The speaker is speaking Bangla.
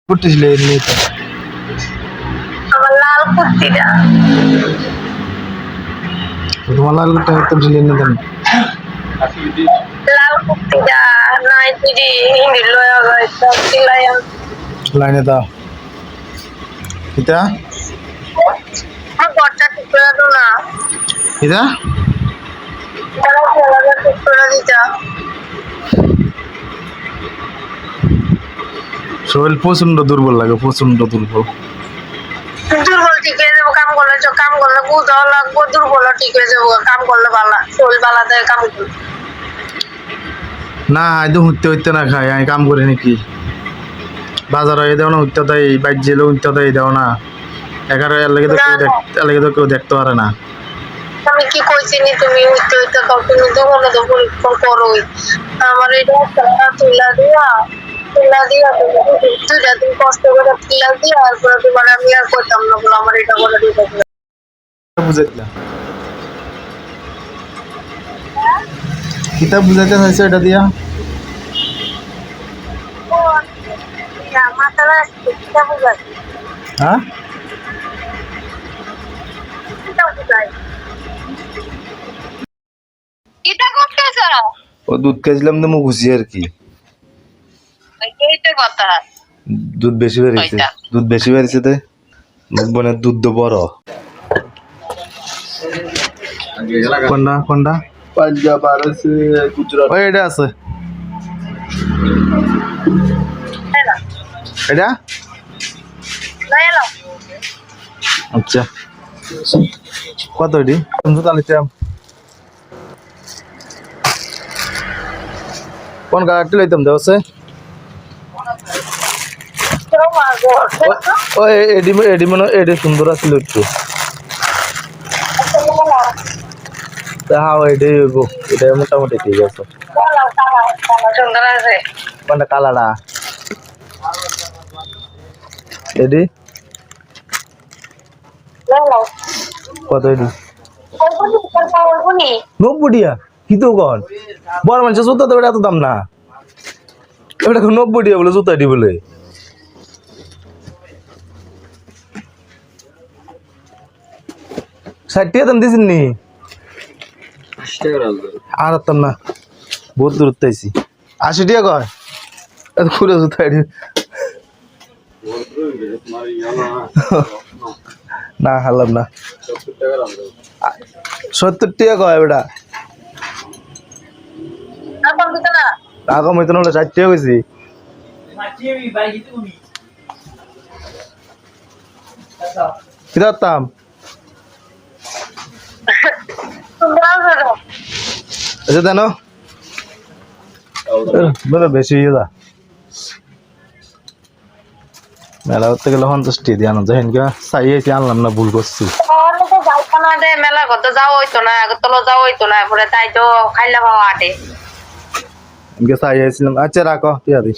করতেছিলে এমনি তো আমার লাল কুর্তিটা তোমার লাল করতে একদম ছিলে না কেন লাল কুর্তিটা নাই দিদি হিন্দি লয়া গাইছে সিলাইয়া লাইনে দাও এটা আমার ঘরটা ঠিক করে দাও না এটা তারা খেলাটা ঠিক করে দিতা শরীর প্রচন্ড দুর্বল লাগে প্রচন্ড দুর্বল দুর্বল ঠিক হয়ে যাবো কাম করলে বুঝাও লাগবো দুর্বল ঠিক হয়ে যাবো কাম করলে ভালো শরীর ভালো দেয় কাম করলে না একদম হইতে হইতে না খাই আমি কাম করি নাকি বাজার হয়ে দেও না হইতে দেয় বাইক জেলে হইতে দেয় দেও না এগারো এর লাগে তো কেউ দেখতে পারে না আমি কি কইছি নি তুমি হইতে হইতে কাউ তুমি দুর্বল তো পরীক্ষণ করোই আমার এটা তুলা দিয়া দুইটা দিন কষ্ট করে তুলা দিয়া তারপরে তোমার আমি আর করতাম না বলে আমার এটা করে দিতে বুঝাইলা কিতাব বুঝাইতে চাইছো এটা দিয়া মাথাটা কিটা বুঝাই হ্যাঁ কিটা করতেছ ও দুধ খাইছিলাম তো মুখ ঘুষি আর কি এইটা কথা দুধ বেশি বেরিয়েছে তাই মুখ বোনের দুধ তো বড় কোনটা পাঞ্জাব আর আছে গুজরাট ওই এটা আছে এটা আচ্ছা কত এটি 340 কোন গাড়িটা লইতাম দেওছে ওই এডি মনে এডি সুন্দর আছিল একটু হ্যাঁ এটাই হইব এটা মোটামুটি ঠিক আছে সুন্দর আছে কোনটা কালারটা এডি কত এডি 90 টিয়া কি তো কন বড় মানুষের জুতা তো এত দাম না এটা 90 টিয়া বলে জুতা এডি বলে 60 টিয়া দাম দিছেন নি আর আতাম না বহুত দূর তাইছি 80 টিয়া কয় এত খুলে জুতা এডি না হালাম না 70 টিয়া কয় বেটা আগম হইতো না 60 টিয়া কইছি কিরাতাম আচ্ছা জানো বলে বেশি ইয়া মেলা করতে গেলে 50 টি দিয়ে আনো দেখেন কি চাইয়েছি আনলাম না ভুল করছি মেলা করতে যাওয়া হইতো না আগরতলা যাওয়া হইতো না পরে তাই তো খাইলা পাওয়া আটে চাইয়েছিলাম আচ্ছা রাখো টিয়া দি